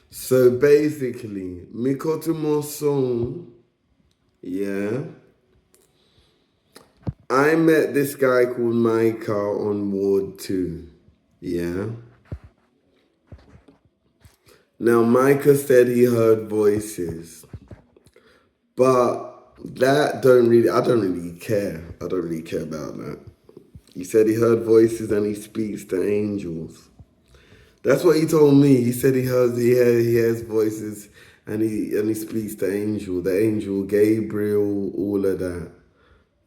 So basically, Mikoto Monsoon, yeah, I met this guy called Micah on Ward 2, yeah. Now, Micah said he heard voices, but I don't really care. I don't really care about that. He said he heard voices and he speaks to angels. That's what he told me. He said he hears voices and he speaks to the angel Gabriel, all of that.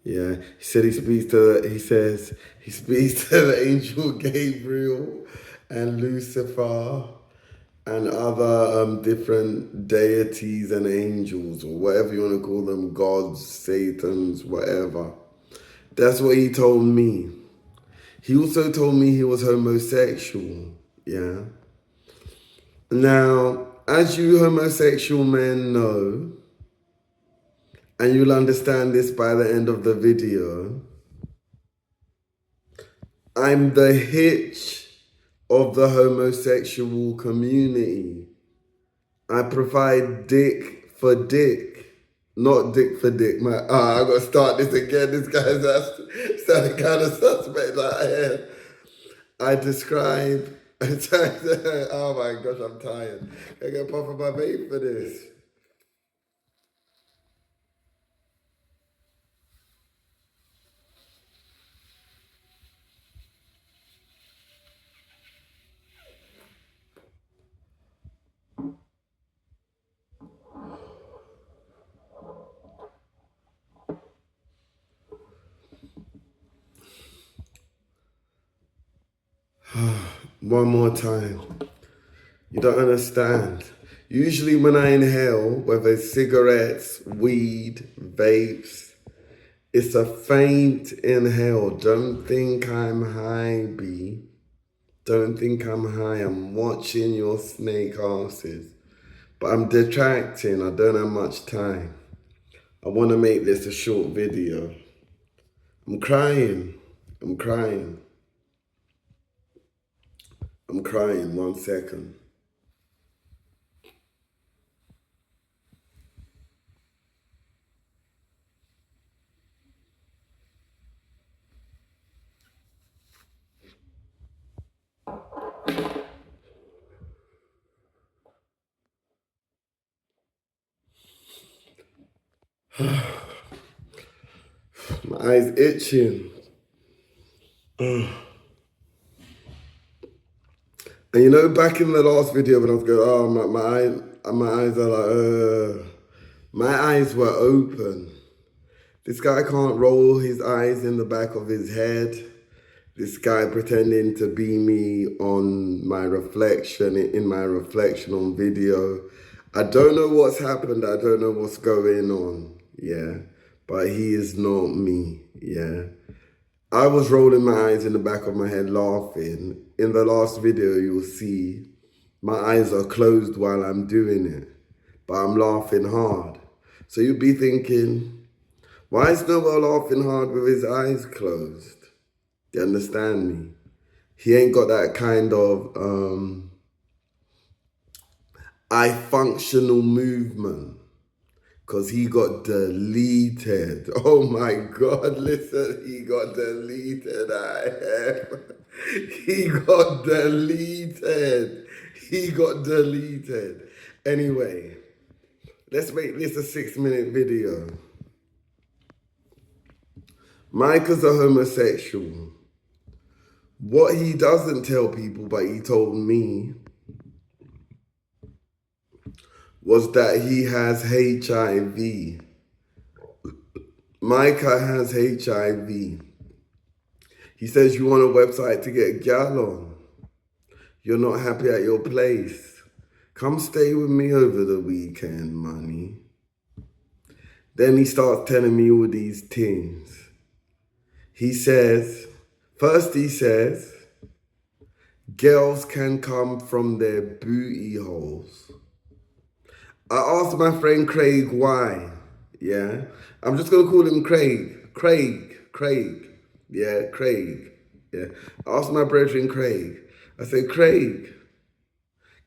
Yeah. He says he speaks to the angel Gabriel and Lucifer and other different deities and angels or whatever you want to call them, gods, satans, whatever. That's what he told me. He also told me he was homosexual. Yeah. Now, as you homosexual men know, and you'll understand this by the end of the video, I'm the hitch of the homosexual community. I provide dick for dick, not dick for dick. I gotta start this again. This guy's sounding kind of suspect like I am. I describe. Oh my gosh, I'm tired. I get puff of my vape for this. One more time. You don't understand. Usually, when I inhale, whether it's cigarettes, weed, vapes, it's a faint inhale. Don't think I'm high, B. Don't think I'm high. I'm watching your snake asses. But I'm detracting. I don't have much time. I want to make this a short video. I'm crying. I'm crying. I'm crying. 1 second. My eyes itching. And you know, back in the last video when I was going, oh, my eyes are like, my eyes were open. This guy can't roll his eyes in the back of his head. This guy pretending to be me on my reflection, in my reflection on video. I don't know what's happened. I don't know what's going on. Yeah. But he is not me. Yeah. I was rolling my eyes in the back of my head laughing. In the last video, you'll see my eyes are closed while I'm doing it, but I'm laughing hard. So you'll be thinking, why is Noel laughing hard with his eyes closed? You understand me? He ain't got that kind of eye functional movement. Because he got deleted. Oh my God, listen, he got deleted. He got deleted. He got deleted. Anyway, let's make this a 6-minute video. Micah's a homosexual. What he doesn't tell people, but he told me, was that he has HIV. Micah has HIV. He says you want a website to get gal on. You're not happy at your place. Come stay with me over the weekend, money. Then he starts telling me all these things. First he says, girls can come from their booty holes. I asked my friend Craig why. Yeah. I'm just going to call him Craig. Craig. Yeah, Craig. Yeah. I asked my brethren Craig. I said, Craig,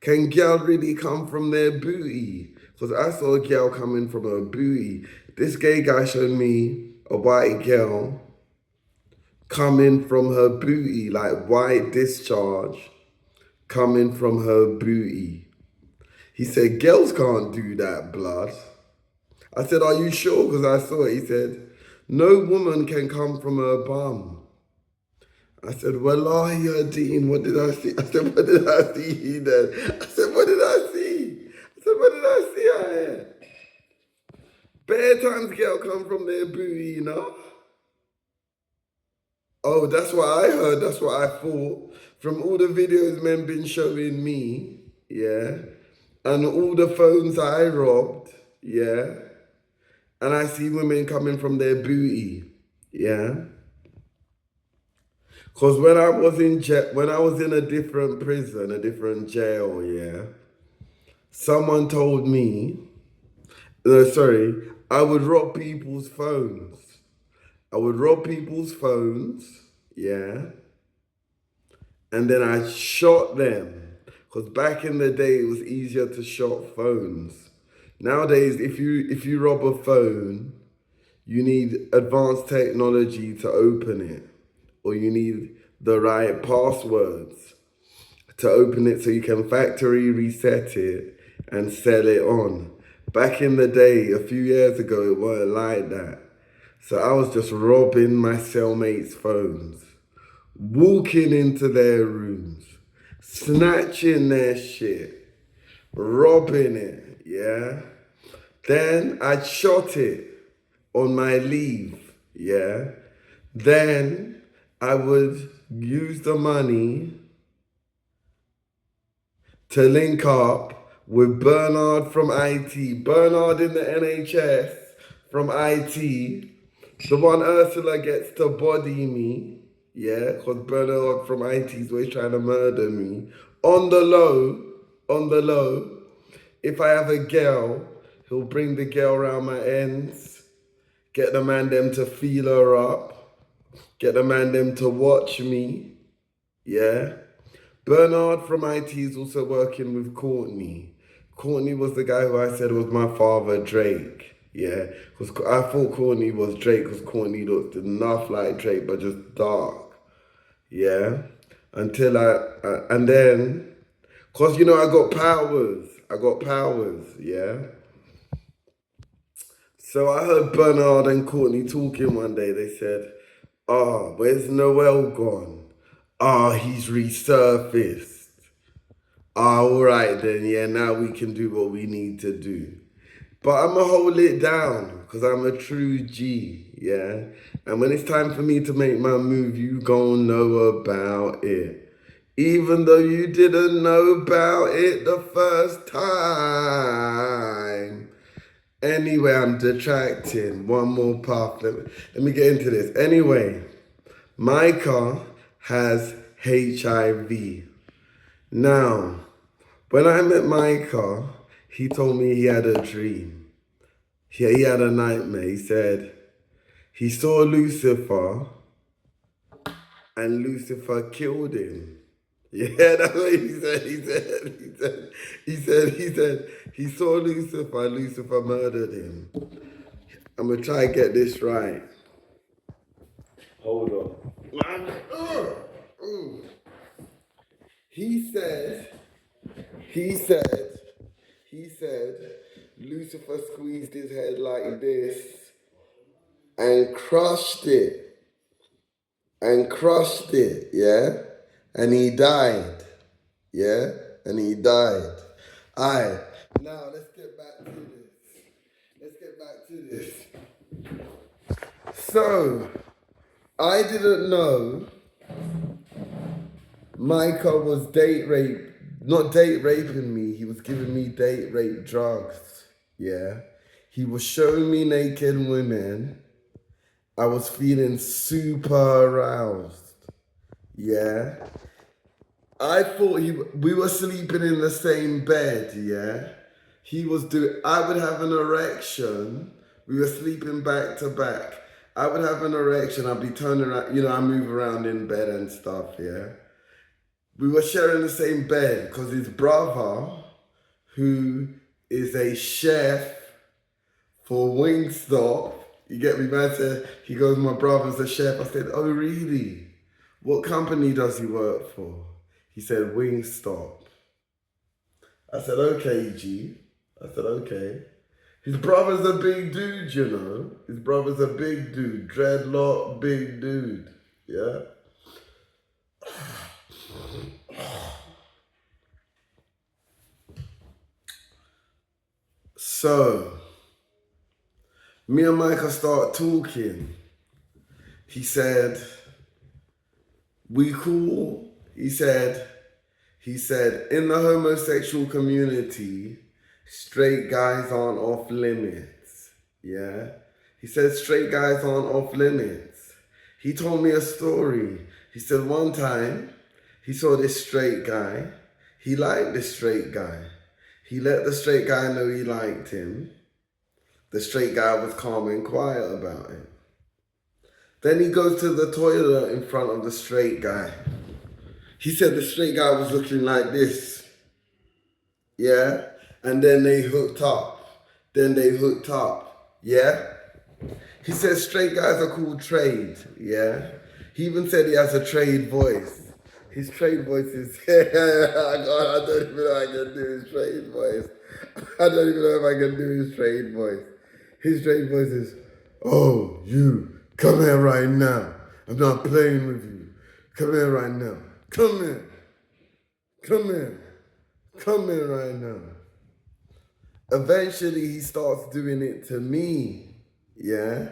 Can girl really come from their booty? Because I saw a girl coming from her booty. This gay guy showed me a white girl coming from her booty, like white discharge coming from her booty. He said, girls can't do that, blood. I said, are you sure? Because I saw it. He said, no woman can come from her bum. I said, Wallahi, Dean, what did I see? I said, what did I see then? I said, what did I see? I said, what did I see out here? Bare times girl come from their booty, you know? Oh, that's what I heard. That's what I thought. From all the videos men been showing me, yeah? And all the phones I robbed, yeah? And I see women coming from their booty, yeah? Because when I was in a different prison, a different jail, yeah, someone told me, no, sorry, I would rob people's phones. I would rob people's phones, yeah, and then I shot them. Because back in the day, it was easier to shot phones. Nowadays, if you rob a phone, you need advanced technology to open it, or you need the right passwords to open it so you can factory reset it and sell it on. Back in the day, a few years ago, it weren't like that. So I was just robbing my cellmates' phones, walking into their rooms, snatching their shit, robbing it, yeah? Then I shot it on my leave, yeah? Then I would use the money to link up with Bernard from IT. Bernard in the NHS from IT. The one Ursula gets to body me, yeah? Because Bernard from IT is always trying to murder me. On the low, if I have a girl, he'll bring the girl around my ends, get the man them to feel her up, get the man them to watch me, yeah? Bernard from IT is also working with Courtney. Courtney was the guy who I said was my father, Drake. Yeah, because I thought Courtney was Drake because Courtney looked enough like Drake, but just dark. Yeah, until and then, because you know, I got powers. Yeah. So I heard Bernard and Courtney talking one day. They said, oh, where's Noel gone? Oh, he's resurfaced. All right then, yeah, now we can do what we need to do. But I'ma hold it down because I'm a true G, yeah? And when it's time for me to make my move, you gon' know about it. Even though you didn't know about it the first time. Anyway, I'm detracting. One more puff. Let me get into this. Anyway, Micah has HIV. Now, when I met Micah, he told me he had a dream. He had a nightmare. He said he saw Lucifer and Lucifer killed him. Yeah, that's what he said. He said he saw Lucifer and Lucifer murdered him. I'm going to try and get this right. Hold on. He said Lucifer squeezed his head like this and crushed it, yeah? And he died, yeah? And he died. Alright, now let's get back to this. So, I didn't know Micah was not date raping me, he was giving me date rape drugs, yeah? He was showing me naked women. I was feeling super aroused, yeah? I thought we were sleeping in the same bed, yeah? I would have an erection. We were sleeping back to back. I would have an erection, I'd be turning around, you know, I move around in bed and stuff, yeah? We were sharing the same bed because his brother, who is a chef for Wingstop, you get me, man? Said, he goes, my brother's a chef. I said, oh, really? What company does he work for? He said, Wingstop. I said, okay, G. I said, okay. His brother's a big dude, you know. His brother's a big dude. Dreadlock, big dude. Yeah? So, me and Micah start talking. He said, we cool? He said, in the homosexual community, straight guys aren't off limits. Yeah? He said straight guys aren't off limits. He told me a story. He said one time he saw this straight guy. He liked this straight guy. He let the straight guy know he liked him. The straight guy was calm and quiet about it. Then he goes to the toilet in front of the straight guy. He said the straight guy was looking like this. Yeah? And then they hooked up. Yeah? He said straight guys are called trade. Yeah? He even said he has a trade voice. His trade voice is, I don't even know if I can do his trade voice. I don't even know if I can do his trade voice. His trade voice is, oh, you, come here right now. I'm not playing with you. Come here right now. Come here. Come here. Come here right now. Eventually, he starts doing it to me. Yeah?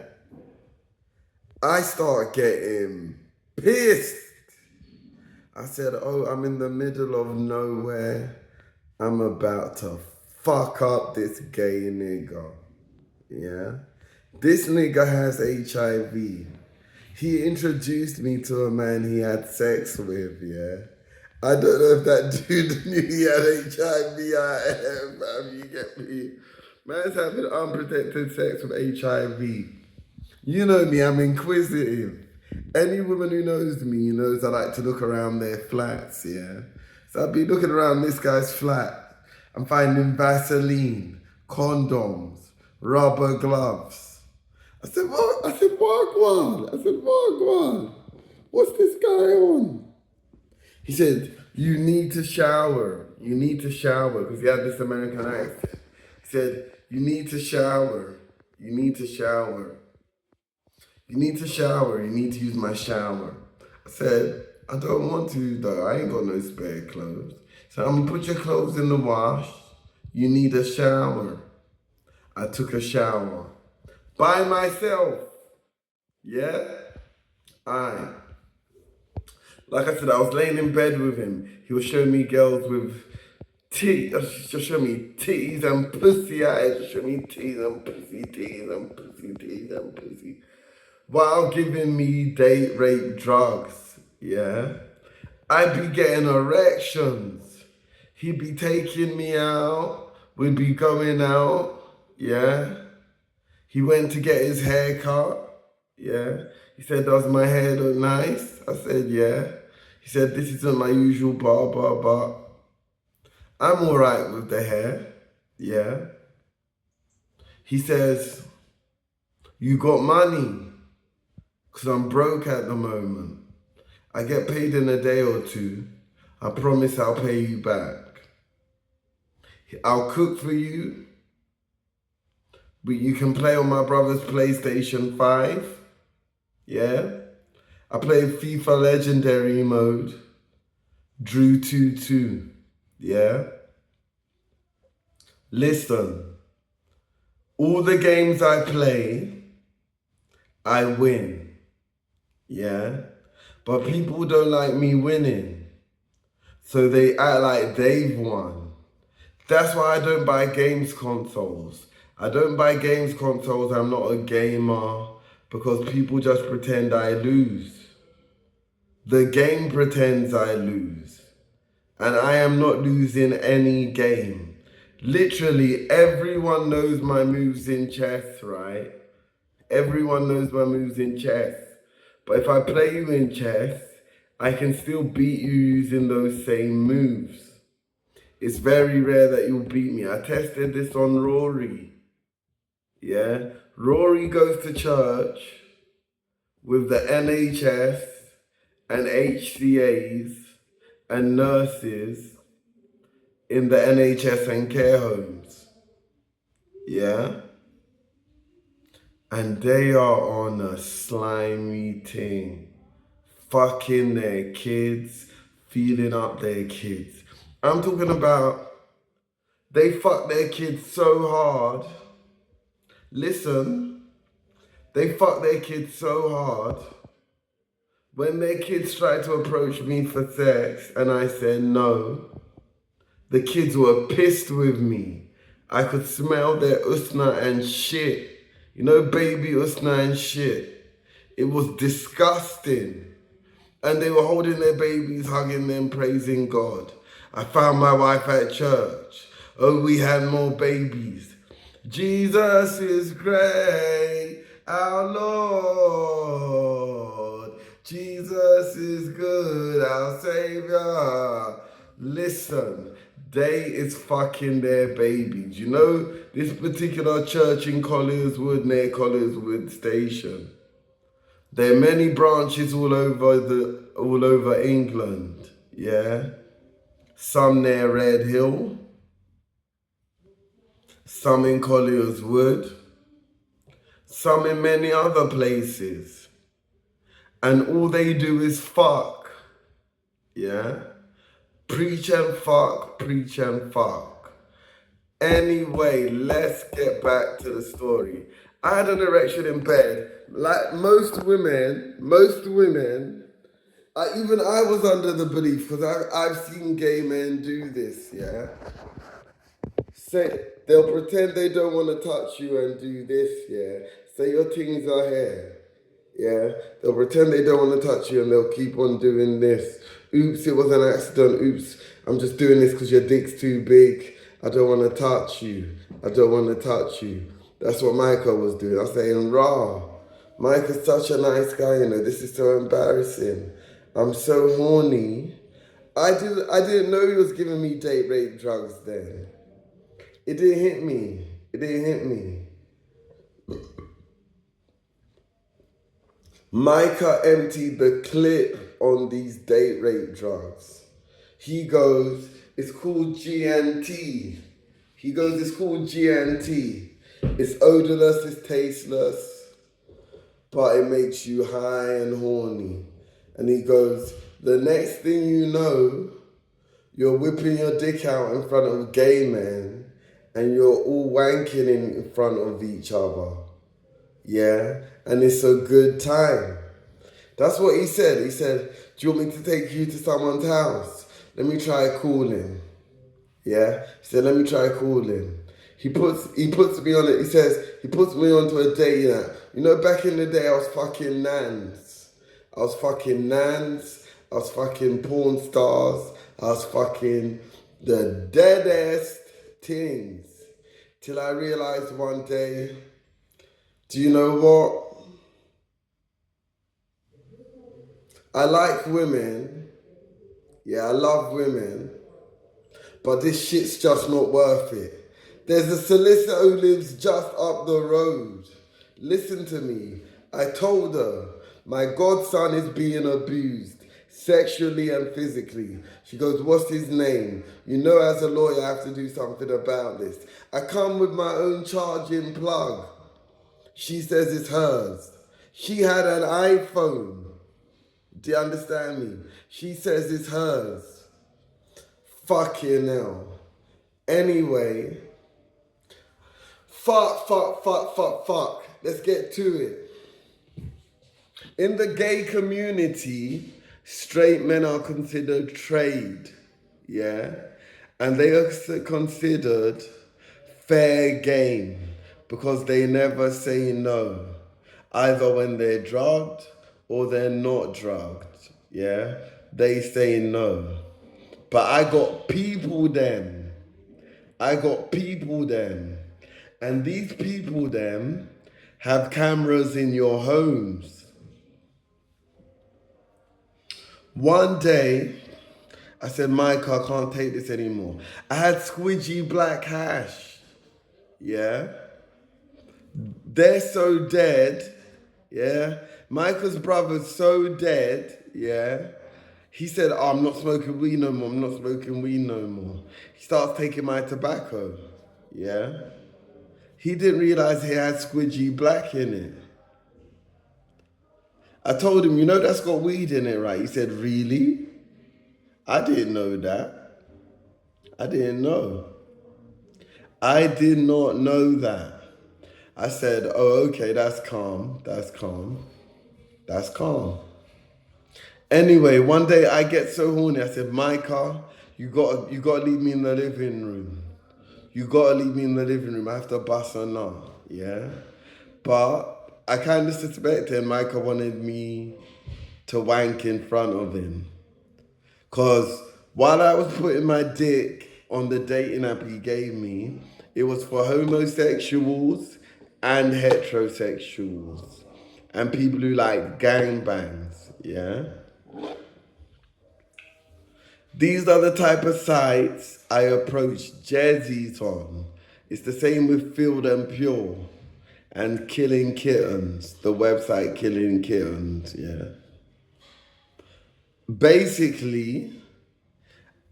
I start getting pissed. I said, oh, I'm in the middle of nowhere. I'm about to fuck up this gay nigga. Yeah? This nigga has HIV. He introduced me to a man he had sex with, yeah? I don't know if that dude knew he had HIV. You get me? Man's having unprotected sex with HIV. You know me, I'm inquisitive. Any woman who knows me knows I like to look around their flats, yeah? So I'd be looking around this guy's flat. I'm finding Vaseline, condoms, rubber gloves. I said, what? I said, Wagwan. What's this guy on? He said, you need to shower. You need to shower. Because he had this American accent. He said, you need to shower. You need to shower. You need to shower. You need to use my shower. I said, I don't want to though. I ain't got no spare clothes. So I'm going to put your clothes in the wash. You need a shower. I took a shower. By myself. Yeah? Like I said, I was laying in bed with him. He was showing me girls with just show me titties and pussy. Just show me titties and pussy. While giving me date rape drugs, yeah? I'd be getting erections. He'd be taking me out. We'd be going out, yeah? He went to get his hair cut, yeah? He said, does my hair look nice? I said, yeah. He said, this isn't my usual barber, but I'm all right with the hair, yeah? He says, you got money? Because I'm broke at the moment. I get paid in a day or two. I promise I'll pay you back. I'll cook for you. But you can play on my brother's PlayStation 5. Yeah? I play FIFA Legendary mode. Drew 2-2. Yeah? Listen. All the games I play, I win. Yeah? But people don't like me winning. So they act like they've won. That's why I don't buy games consoles. I don't buy games consoles, I'm not a gamer, because people just pretend I lose. The game pretends I lose. And I am not losing any game. Literally, everyone knows my moves in chess, right? Everyone knows my moves in chess. But if I play you in chess, I can still beat you using those same moves. It's very rare that you'll beat me. I tested this on Rory. Yeah? Rory goes to church with the NHS and HCAs and nurses in the NHS and care homes. Yeah? And they are on a slimy thing. Fucking their kids, feeding up their kids. I'm talking about they fuck their kids so hard. Listen, they fuck their kids so hard. When their kids tried to approach me for sex and I said no, the kids were pissed with me. I could smell their usna and shit. You know, baby usna and shit. It was disgusting. And they were holding their babies, hugging them, praising God. I found my wife at church. Oh, we had more babies. Jesus is great, our Lord. Jesus is good, our Savior. Listen, they is fucking their babies. You know, this particular church in Collinswood, near Collinswood Station. There are many branches all over England, yeah? Some near Red Hill, some in Colliers Wood, some in many other places. And all they do is fuck, yeah? Preach and fuck, preach and fuck. Anyway, let's get back to the story. I had an erection in bed. Like most women, even I was under the belief, because I've seen gay men do this, yeah? Say, they'll pretend they don't want to touch you and do this, yeah? Say your things are here, yeah? They'll pretend they don't want to touch you and they'll keep on doing this. Oops, it was an accident. Oops, I'm just doing this because your dick's too big. I don't want to touch you. I don't want to touch you. That's what Michael was doing. I was saying, rah. Michael's such a nice guy, you know. This is so embarrassing. I'm so horny. I didn't know he was giving me date rape drugs then. It didn't hit me. It didn't hit me. Micah emptied the clip on these date rape drugs. He goes, it's called GNT. He goes, it's called GNT. It's odorless, it's tasteless, but it makes you high and horny. And he goes, the next thing you know, you're whipping your dick out in front of gay men and you're all wanking in front of each other. Yeah? And it's a good time. That's what he said. He said, do you want me to take you to someone's house? Let me try calling. Yeah? He said, let me try calling. He puts me on it. He says, he puts me onto a dating app. You know, back in the day, I was fucking nans. I was fucking porn stars. I was fucking the deadest things. Till I realized one day, do you know what? I like women. Yeah, I love women. But this shit's just not worth it. There's a solicitor who lives just up the road. Listen to me. I told her my godson is being abused sexually and physically. She goes, what's his name? You know, as a lawyer, I have to do something about this. I come with my own charging plug. She says it's hers. She had an iPhone. Do you understand me? She says it's hers. Fucking hell. Anyway, fuck. Let's get to it. In the gay community, straight men are considered trade, yeah? And they are considered fair game because they never say no, either when they're drugged or they're not drugged, yeah? They say no. But I got people then. And these people then have cameras in your homes. One day, I said, Micah, I can't take this anymore. I had squidgy black hash. Yeah. They're so dead. Yeah. Michael's brother's so dead. Yeah. He said, oh, I'm not smoking weed no more. I'm not smoking weed no more. He starts taking my tobacco. Yeah. He didn't realize he had squidgy black in it. I told him, you know that's got weed in it, right? He said, really? I didn't know that. I didn't know. I did not know that. I said, oh, okay, that's calm. That's calm. That's calm. Anyway, one day I get so horny. I said, Micah, you gotta leave me in the living room. You gotta leave me in the living room. I have to bust a nut. Yeah. But I kind of suspected Micah wanted me to wank in front of him. Because while I was putting my dick on the dating app he gave me, it was for homosexuals and heterosexuals and people who like gangbangs, yeah? These are the type of sites I approach Jezzies on. It's the same with Field and Pure and Killing Kittens, the website Killing Kittens, yeah? Basically,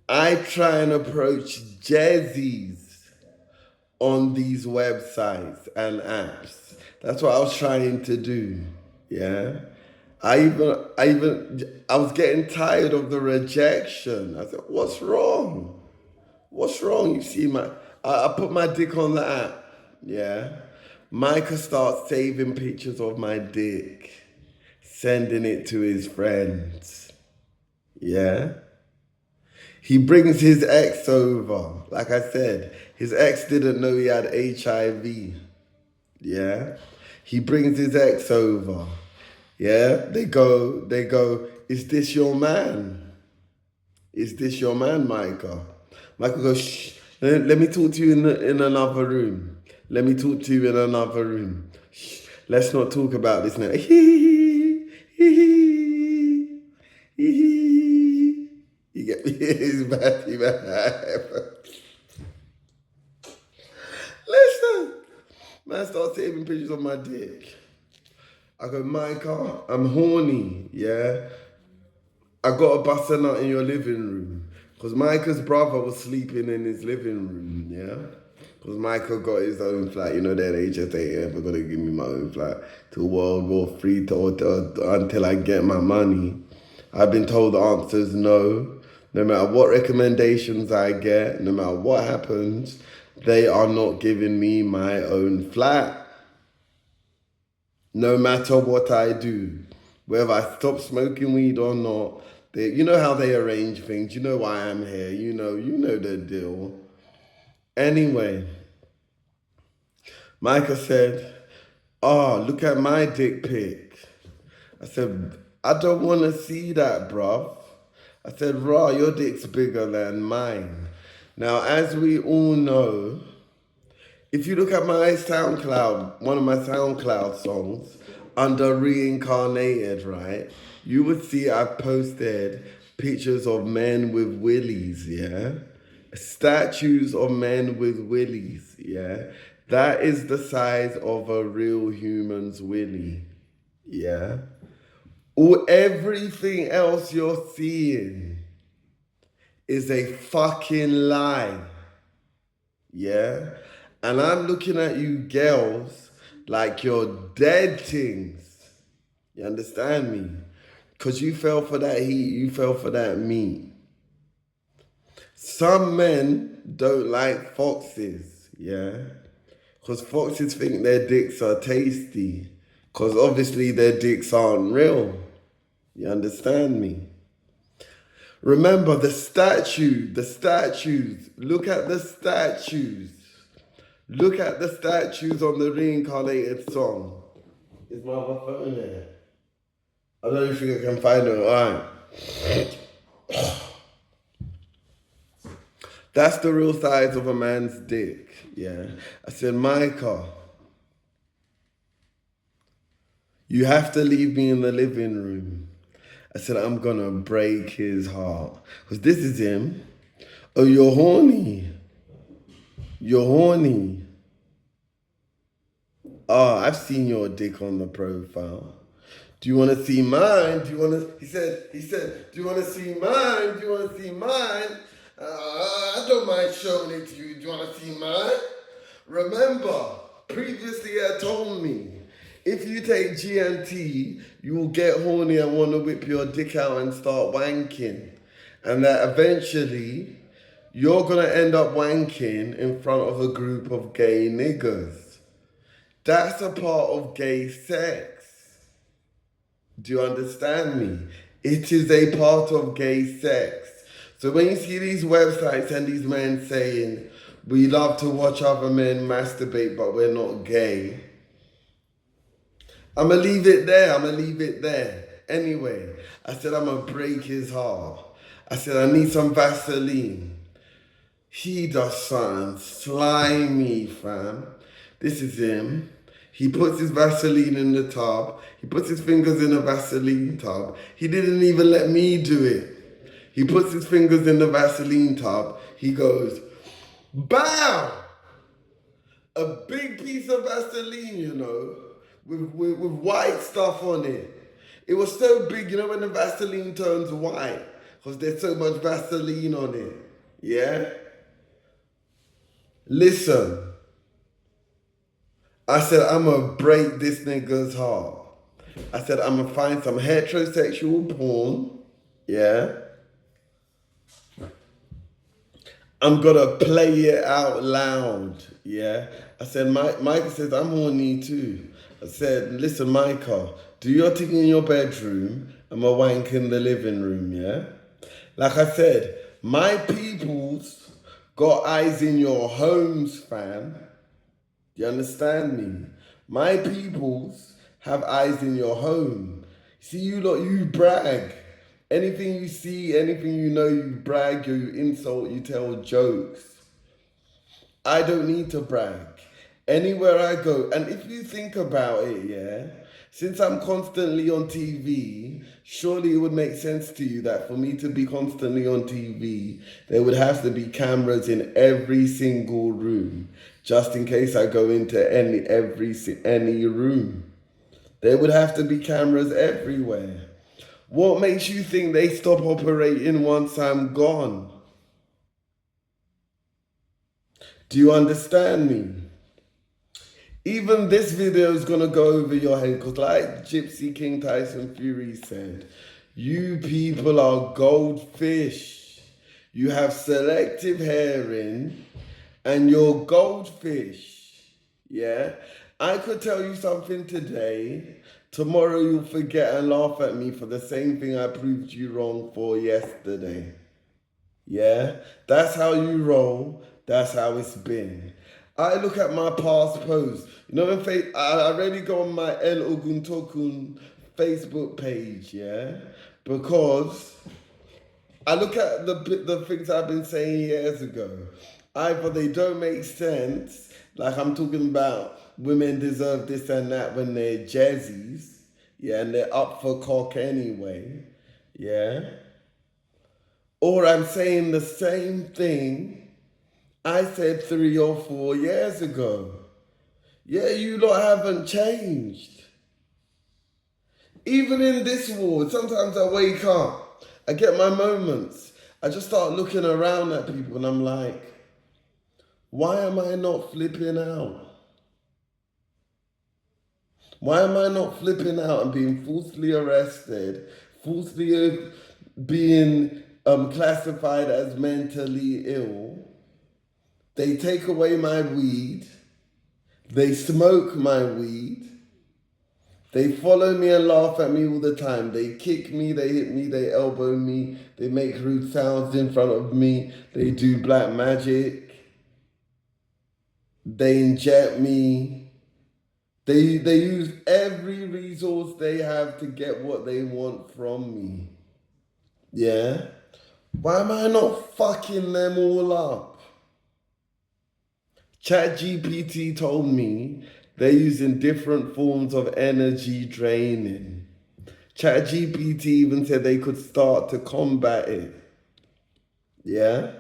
I try and approach Jezzies on these websites and apps. That's what I was trying to do. Yeah. I was getting tired of the rejection. I said, what's wrong? What's wrong? You see I put my dick on the app. Yeah. Micah starts saving pictures of my dick, sending it to his friends. Yeah. He brings his ex over. Like I said, his ex didn't know he had HIV. Yeah? He brings his ex over. Yeah? They go, is this your man? Is this your man, Micah? Micah goes, shh, let me talk to you in another room. Let me talk to you in another room. Shh, let's not talk about this now. You get me? It's bad, Listen, man starts taking pictures of my dick. I go, Micah, I'm horny, yeah? I got a bust a nut in your living room. Because Micah's brother was sleeping in his living room, yeah? Because Micah got his own flat. You know that they just ain't ever going to give me my own flat till World War III until I get my money. I've been told the answer is no. No matter what recommendations I get, no matter what happens, they are not giving me my own flat. No matter what I do, whether I stop smoking weed or not, you know how they arrange things. You know why I'm here. You know the deal. Anyway, Micah said, oh, look at my dick pic. I said, I don't want to see that, bruv. I said, raw, your dick's bigger than mine. Now, as we all know, if you look at my SoundCloud, one of my SoundCloud songs, under Reincarnated, right, you would see I've posted pictures of men with willies, yeah? Statues of men with willies, yeah? That is the size of a real human's willy, yeah? Everything else you're seeing is a fucking lie. Yeah? And I'm looking at you girls like you're dead things. You understand me? Because you fell for that heat, you fell for that meat. Some men don't like foxes, yeah? Because foxes think their dicks are tasty. Because obviously their dicks aren't real. You understand me? Remember the statues. Look at the statues. Look at the statues on the Reincarnated song. Is my other phone there? I don't think I can find it. Alright. That's the real size of a man's dick. Yeah. I said, Micah, you have to leave me in the living room. I said, I'm gonna break his heart. Because this is him. Oh, you're horny. You're horny. Oh, I've seen your dick on the profile. Do you want to see mine? Do you want to? He said, do you want to see mine? Do you want to see mine? I don't mind showing it to you. Do you want to see mine? Remember, previously you told me, if you take GMT, you will get horny and want to whip your dick out and start wanking. And that eventually, you're going to end up wanking in front of a group of gay niggas. That's a part of gay sex. Do you understand me? It is a part of gay sex. So when you see these websites and these men saying, we love to watch other men masturbate, but we're not gay, I'm going to leave it there. Anyway, I said, I'm going to break his heart. I said, I need some Vaseline. He does something slimy, fam. This is him. He puts his Vaseline in the tub. He puts his fingers in the Vaseline tub. He didn't even let me do it. He puts his fingers in the Vaseline tub. He goes, BAM! A big piece of Vaseline, you know, with white stuff on it. It was so big, you know, when the Vaseline turns white, because there's so much Vaseline on it. Yeah? Listen. I said, I'm going to break this nigga's heart. I said, I'm going to find some heterosexual porn. Yeah? I'm going to play it out loud. Yeah? I said, Micah says, I'm horny too. I said, listen, Micah, do your thing in your bedroom and my wank in the living room, yeah? Like I said, my peoples got eyes in your homes, fam. You understand me? My peoples have eyes in your home. See, you lot, you brag. Anything you see, anything you know, you brag, you insult, you tell jokes. I don't need to brag. Anywhere I go, and if you think about it, yeah, since I'm constantly on TV, surely it would make sense to you that for me to be constantly on TV, there would have to be cameras in every single room, just in case I go into any room. There would have to be cameras everywhere. What makes you think they stop operating once I'm gone? Do you understand me? Even this video is going to go over your head because like Gypsy King Tyson Fury said, you people are goldfish. You have selective hearing and you're goldfish. Yeah? I could tell you something today. Tomorrow you'll forget and laugh at me for the same thing I proved you wrong for yesterday. Yeah? That's how you roll. That's how it's been. I look at my past posts. You know, I already go on my El Oguntokun Facebook page, yeah? Because I look at the things I've been saying years ago. Either they don't make sense, like I'm talking about women deserve this and that when they're jazzies, yeah, and they're up for cock anyway, yeah? Or I'm saying the same thing I said 3 or 4 years ago. Yeah, you lot haven't changed. Even in this ward, sometimes I wake up, I get my moments. I just start looking around at people and I'm like, why am I not flipping out? Why am I not flipping out and being falsely arrested, falsely being classified as mentally ill? They take away my weed. They smoke my weed. They follow me and laugh at me all the time. They kick me, they hit me, they elbow me. They make rude sounds in front of me. They do black magic. They inject me. They use every resource they have to get what they want from me. Yeah? Why am I not fucking them all up? ChatGPT told me they're using different forms of energy draining. ChatGPT even said they could start to combat it. Yeah?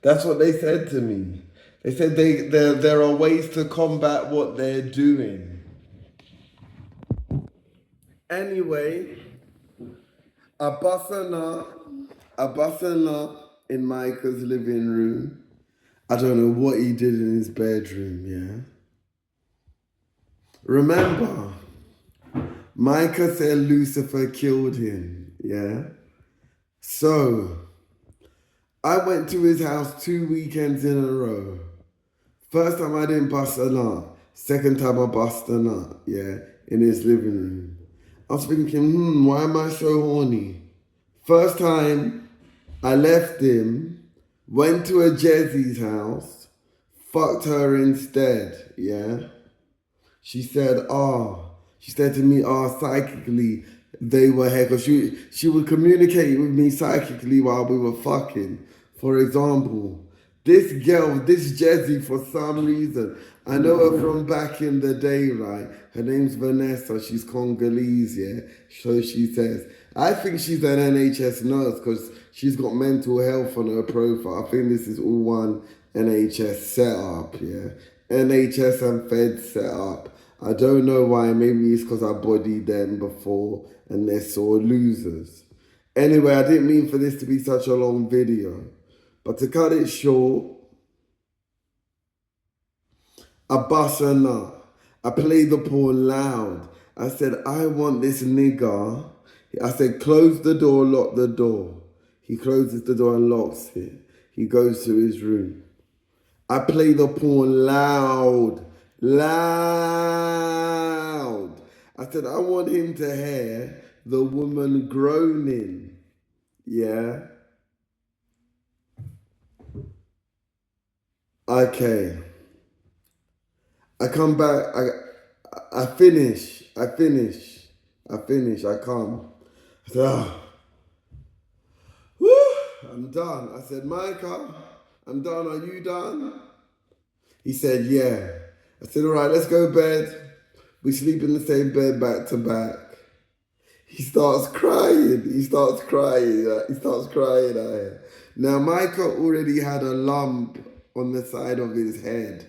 That's what they said to me. They said there are ways to combat what they're doing. Anyway, I bust a nut in Micah's living room. I don't know what he did in his bedroom, yeah? Remember, Micah said Lucifer killed him, yeah? So, I went to his house 2 weekends in a row. First time I didn't bust a nut. Second time I bust a nut, yeah, in his living room. I was thinking, why am I so horny? First time I left him, went to a Jezzy's house, fucked her instead, yeah? She said to me, psychically, they were here. Because she would communicate with me psychically while we were fucking. For example, this girl, this Jezzy, for some reason, I know her from back in the day, right? Her name's Vanessa. She's Congolese, yeah? So she says. I think she's an NHS nurse because she's got mental health on her profile. I think this is all one NHS setup, yeah? NHS and Fed setup. I don't know why. Maybe it's because I bodied them before and they're sore losers. Anyway, I didn't mean for this to be such a long video. But to cut it short, I bust a nut. I played the porn loud. I said, I want this nigga. I said, close the door, lock the door. He closes the door and locks it. He goes to his room. I play the porn loud. I said, I want him to hear the woman groaning. Yeah? Okay. I come back, I finish, I come. I said, I'm done. I said, Micah, I'm done, are you done? He said, yeah. I said, all right, let's go to bed. We sleep in the same bed back to back. He starts crying. Now, Micah already had a lump on the side of his head.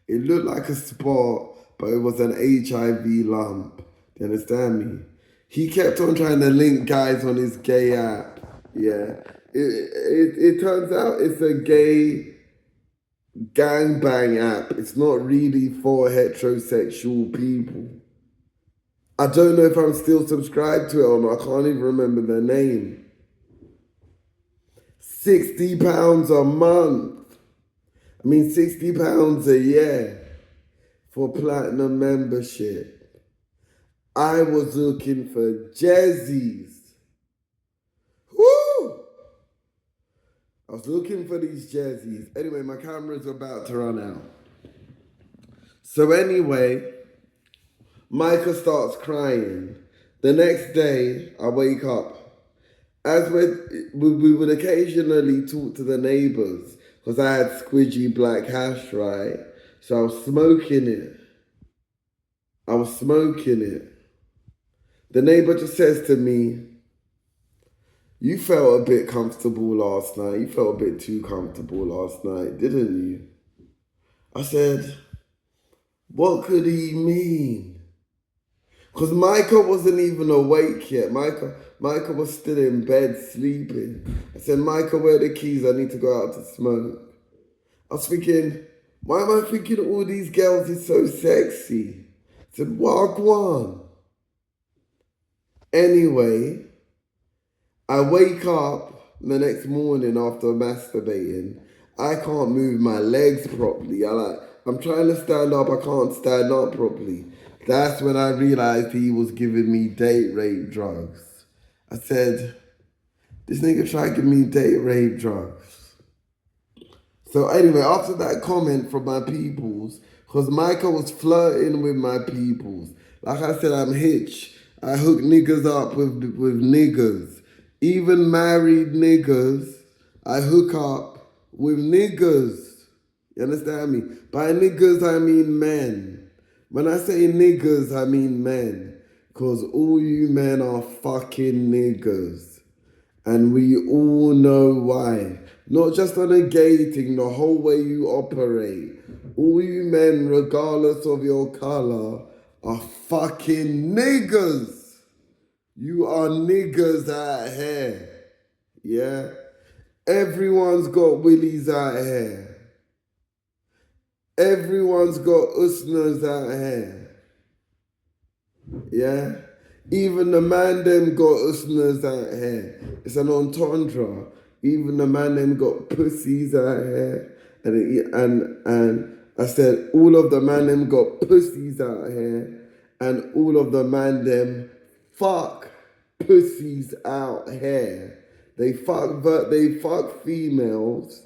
It looked like a spot, but it was an HIV lump. Do you understand me? He kept on trying to link guys on his gay app. Yeah. It turns out it's a gay gangbang app. It's not really for heterosexual people. I don't know if I'm still subscribed to it or not. I can't even remember the name. £60 a month. I mean, £60 a year for platinum membership. I was looking for Jezzies. Woo! I was looking for these Jezzies. Anyway, my camera's about to run out. So anyway, Micah starts crying. The next day, I wake up. As we would occasionally talk to the neighbors, because I had squidgy black hash, right? So I was smoking it. The neighbor just says to me, you felt a bit comfortable last night. You felt a bit too comfortable last night, didn't you? I said, what could he mean? Because Micah wasn't even awake yet. Micah was still in bed sleeping. I said, Micah, where are the keys? I need to go out to smoke. I was thinking, why am I thinking all these girls is so sexy? I said, walk one. Anyway, I wake up the next morning after masturbating. I can't move my legs properly. I'm trying to stand up. I can't stand up properly. That's when I realized he was giving me date rape drugs. I said, this nigga tried to give me date rape drugs. So anyway, after that comment from my peoples, because Micah was flirting with my peoples. Like I said, I'm hitch. I hook niggas up with niggas. Even married niggas, I hook up with niggas. You understand me? By niggas, I mean men. When I say niggas, I mean men. Because all you men are fucking niggas. And we all know why. Not just on a gay thing, the whole way you operate. All you men, regardless of your color, are fucking niggas. You are niggas out here. Yeah? Everyone's got willies out here. Everyone's got usnas out here. Yeah? Even the man them got usnas out here. It's an entendre. Even the man them got pussies out here. And I said, all of the man them got pussies out here. And all of the man them fuck pussies out here. They fuck females.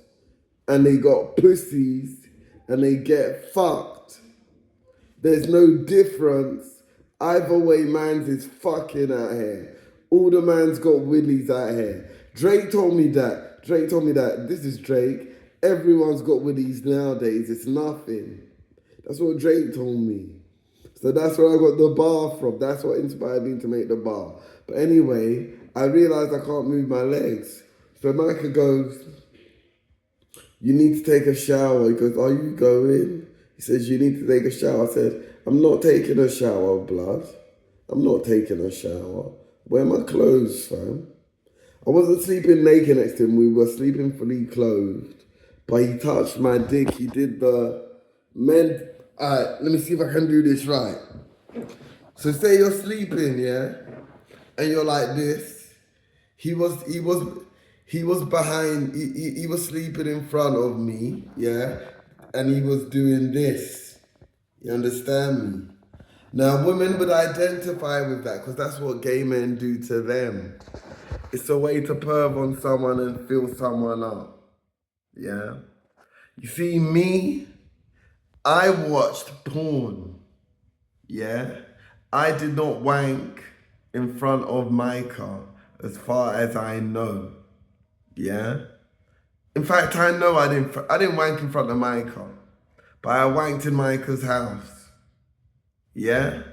And they got pussies. And they get fucked. There's no difference. Either way, mans is fucking out here. All the mans got willies out here. Drake told me that. This is Drake. Everyone's got willies nowadays. It's nothing. That's what Drake told me. So that's where I got the bar from. That's what inspired me to make the bar. But anyway, I realized I can't move my legs. So Micah goes, you need to take a shower. He goes, are you going? He says, you need to take a shower. I said, I'm not taking a shower, blood. I'm not taking a shower. Where are my clothes, fam? I wasn't sleeping naked next to him. We were sleeping fully clothed. But he touched my dick. He did the men. Alright, let me see if I can do this right. So say you're sleeping, yeah? And you're like this. He was behind, he was sleeping in front of me, yeah? And he was doing this. You understand me? Now, women would identify with that because that's what gay men do to them. It's a way to perv on someone and fill someone up. Yeah? You see, me, I watched porn. Yeah? I did not wank in front of Micah as far as I know. Yeah? In fact, I know I didn't wank in front of Micah. But I wanked in Micah's house. Yeah?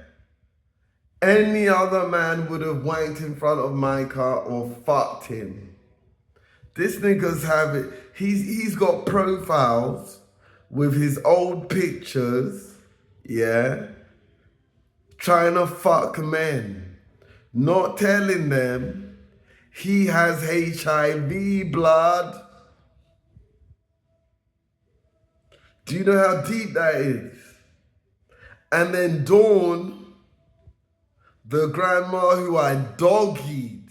Any other man would have wanked in front of Micah or fucked him. This nigga's have it. He's got profiles with his old pictures. Yeah? Trying to fuck men. Not telling them he has HIV, blood. Do you know how deep that is? And then Dawn, the grandma who I doggied,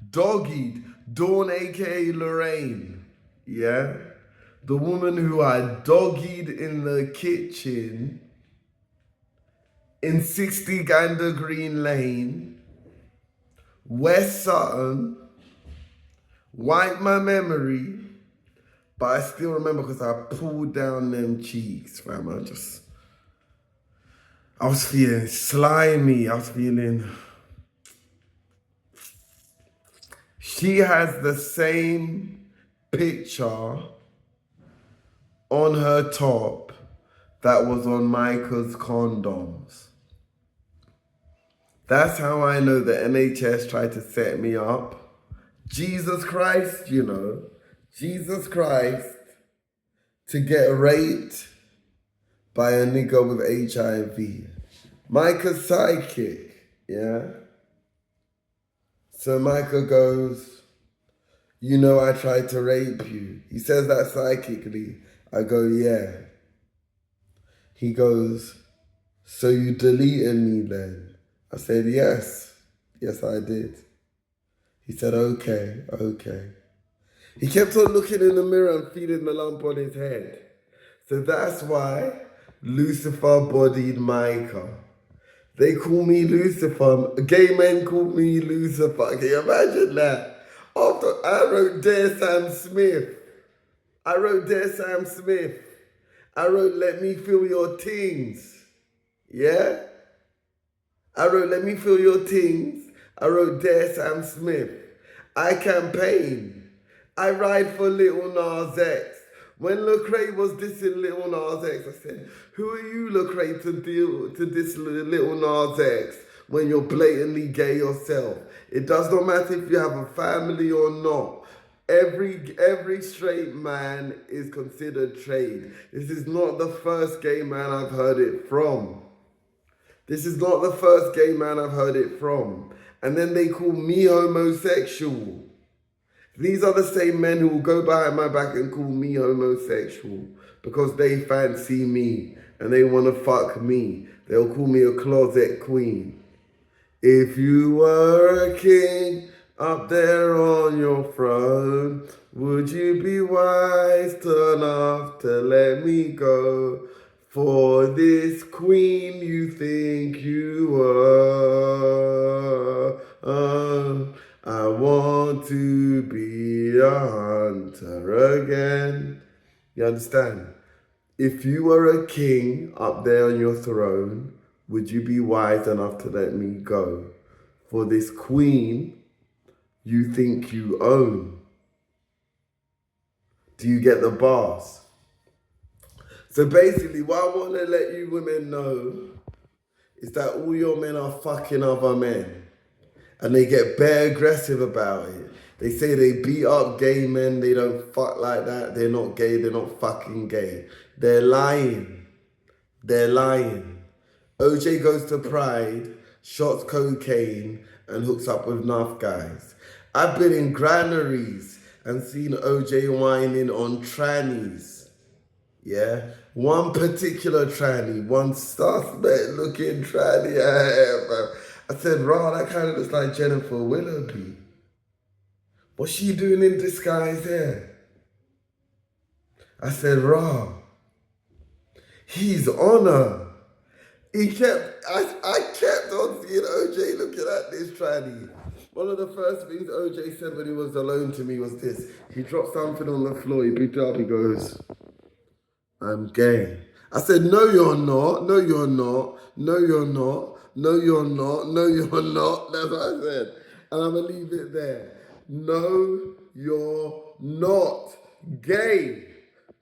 Dawn aka Lorraine, yeah? The woman who I doggied in the kitchen in 60 Gander Green Lane, West Sutton, wiped my memory, but I still remember because I pulled down them cheeks, fam. I was feeling slimy. I was feeling... She has the same picture on her top that was on Micah's condoms. That's how I know the NHS tried to set me up. Jesus Christ, you know. Jesus Christ to get raped by a nigga with HIV. Micah's sidekick, yeah? So Micah goes, you know I tried to rape you. He says that psychically. I go, yeah. He goes, so you deleted me then? I said, yes. Yes, I did. He said, okay. He kept on looking in the mirror and feeling the lump on his head. So that's why Lucifer bodied Micah. They call me Lucifer. Gay men call me Lucifer. Can you imagine that? After I wrote Dare Sam Smith. I wrote Let Me Feel Your Tings. Yeah? I wrote Let Me Feel Your Tings. I wrote Dare Sam Smith. I campaign. I ride for Lil Nas X. When Lecrae was dissing Lil Nas X, I said, who are you, Lecrae, to diss Lil Nas X? when you're blatantly gay yourself. It does not matter if you have a family or not. Every straight man is considered trade. This is not the first gay man I've heard it from. This is not the first gay man I've heard it from. And then they call me homosexual. These are the same men who will go behind my back and call me homosexual because they fancy me and they want to fuck me. They'll call me a closet queen. If you were a king up there on your throne, would you be wise enough to let me go for this queen you think you are? I want to be a hunter again. You understand? If you were a king up there on your throne, would you be wise enough to let me go for this queen you think you own? Do you get the bars? So basically, what I want to let you women know is that all your men are fucking other men. And they get bare aggressive about it. They say they beat up gay men, they don't fuck like that, they're not gay, they're not fucking gay. They're lying. They're lying. OJ goes to Pride, shots cocaine, and hooks up with enough guys. I've been in granaries and seen OJ whining on trannies. Yeah? One particular tranny, one suspect looking tranny I said, "Raw, that kind of looks like Jennifer Willoughby. What's she doing in disguise here?" I said, "Raw, he's on her." I kept on seeing OJ looking at this tranny. One of the first things OJ said when he was alone to me was this. He dropped something on the floor, he picked it up, he goes, "I'm gay." I said, "No, you're not. No, you're not. No, you're not. No, you're not. No, you're not." That's what I said. And I'm going to leave it there. No, you're not gay.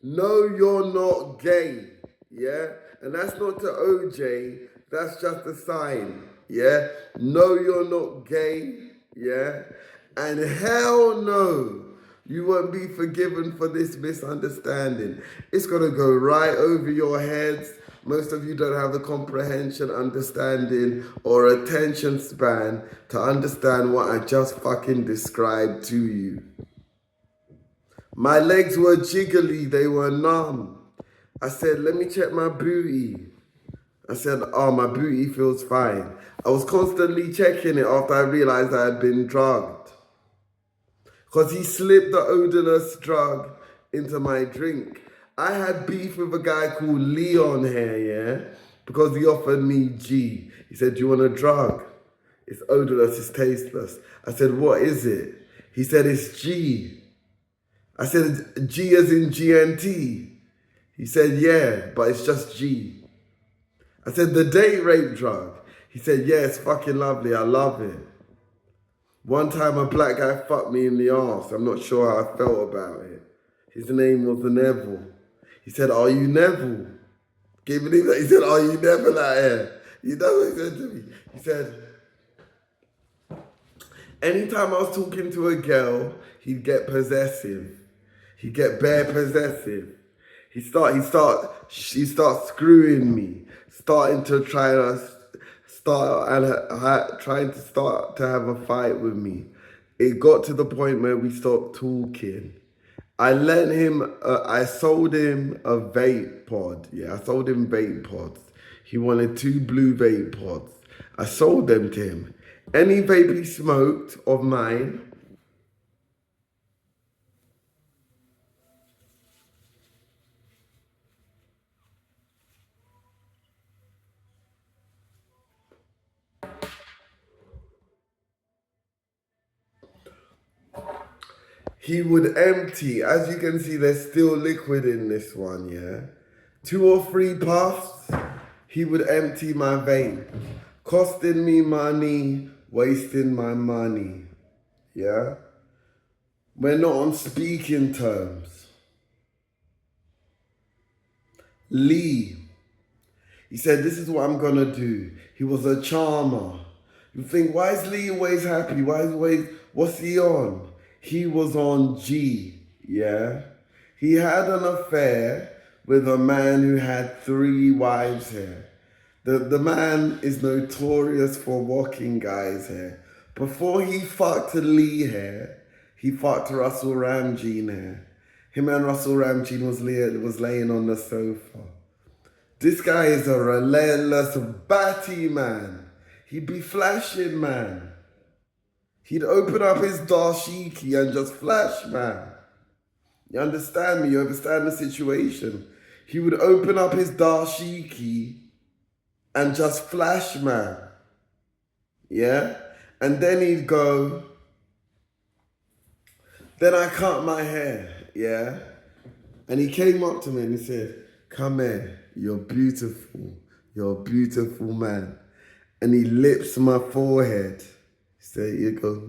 No, you're not gay. Yeah? And that's not to OJ. That's just a sign. Yeah? No, you're not gay. Yeah? And hell no. You won't be forgiven for this misunderstanding. It's going to go right over your heads. Most of you don't have the comprehension, understanding, or attention span to understand what I just fucking described to you. My legs were jiggly, they were numb. I said, "Let me check my booty." I said, "Oh, my booty feels fine." I was constantly checking it after I realized I had been drugged. Because he slipped the odorless drug into my drink. I had beef with a guy called Leon here, yeah? Because he offered me G. He said, "Do you want a drug? It's odorless, it's tasteless." I said, "What is it?" He said, "It's G." I said, "G as in GNT." He said, "Yeah, but it's just G." I said, "The date rape drug." He said, "Yeah, it's fucking lovely, I love it." One time a black guy fucked me in the arse. I'm not sure how I felt about it. His name was Neville. He said, "Are you Neville?" Can you believe that? He said, "Are you Neville out here?" You know what he said to me? He said, anytime I was talking to a girl, he'd get possessive. He'd get bare possessive. He start screwing me, starting to trying to start to have a fight with me. It got to the point where we stopped talking. I sold him a vape pod. Yeah, I sold him vape pods. He wanted 2 blue vape pods. I sold them to him. Any vape he smoked of mine, he would empty. As you can see, there's still liquid in this one, yeah? 2 or 3 puffs, he would empty my vape. Costing me money, wasting my money, yeah? We're not on speaking terms. Lee, he said, "This is what I'm gonna do." He was a charmer. You think, why is Lee always happy? What's he on? He was on G, yeah? He had an affair with a man who had 3 wives here. The man is notorious for walking guys here. Before he fucked Lee here, he fucked Russell Ramjean here. Him and Russell Ramjean was laying on the sofa. This guy is a relentless batty man. He'd be flashing, man. He'd open up his dashiki and just flash, man. You understand me? You understand the situation? He would open up his dashiki and just flash, man. Yeah? And then he'd go, then I cut my hair, yeah? And he came up to me and he said, come here, you're beautiful. You're a beautiful man. And he lips my forehead. He said, you go,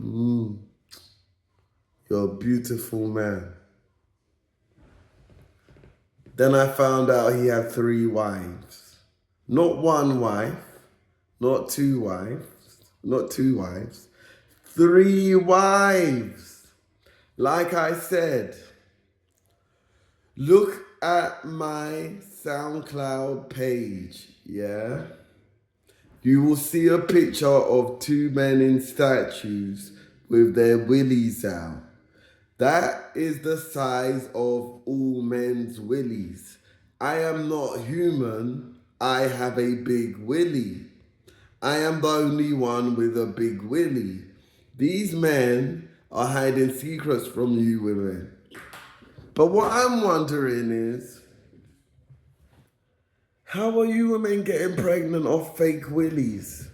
you're a beautiful man. Then I found out he had 3 wives. Not 1 wife, not 2 wives, 3 wives. Like I said, look at my SoundCloud page, yeah? You will see a picture of 2 men in statues with their willies out. That is the size of all men's willies. I am not human. I have a big willy. I am the only one with a big willy. These men are hiding secrets from you women. But what I'm wondering is, how are you women getting pregnant off fake willies?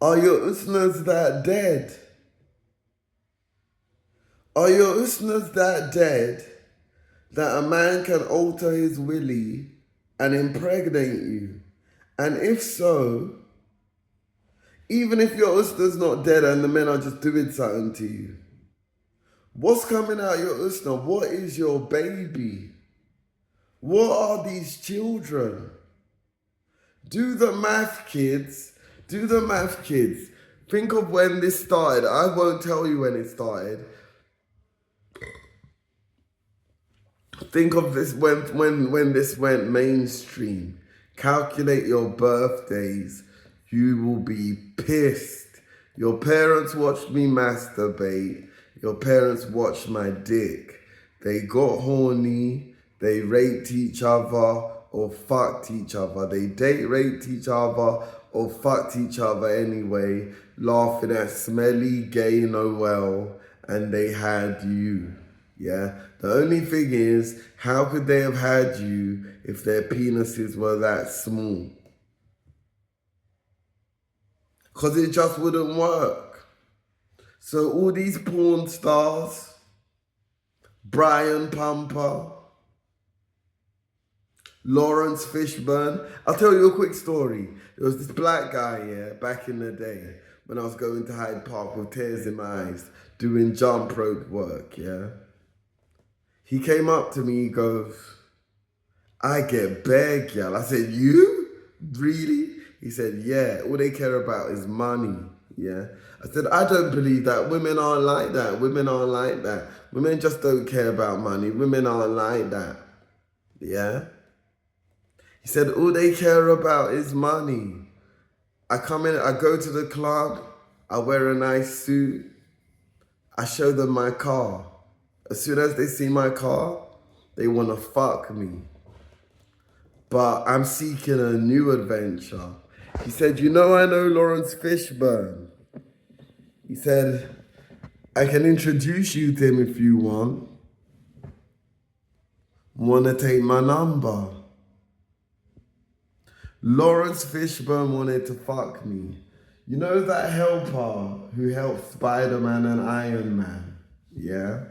Are your usnas that dead? Are your usnas that dead that a man can alter his willy and impregnate you? And if so, even if your usna's not dead and the men are just doing something to you, what's coming out your usna? What is your baby? What are these children? Do the math, kids. Do the math, kids. Think of when this started. I won't tell you when it started. Think of this when this went mainstream. Calculate your birthdays. You will be pissed. Your parents watched me masturbate. Your parents watched my dick. They got horny. They raped each other or fucked each other. They date raped each other or fucked each other anyway, laughing at smelly gay Noel, and they had you. Yeah? The only thing is, how could they have had you if their penises were that small? Because it just wouldn't work. So all these porn stars, Brian Pumper, Lawrence Fishburne. I'll tell you a quick story. There was this black guy, yeah, back in the day when I was going to Hyde Park with tears in my eyes, doing jump rope work, yeah. He came up to me, he goes, I get bare gal. I said, you? Really? He said, yeah, all they care about is money, yeah. I said, I don't believe that. Women aren't like that. Women aren't like that. Women just don't care about money. Women aren't like that, yeah. He said, all they care about is money. I come in, I go to the club, I wear a nice suit, I show them my car. As soon as they see my car, they want to fuck me. But I'm seeking a new adventure. He said, you know I know Lawrence Fishburne. He said, I can introduce you to him if you want. Want to take my number? Lawrence Fishburne wanted to fuck me. You know that helper who helped Spider-Man and Iron Man? Yeah?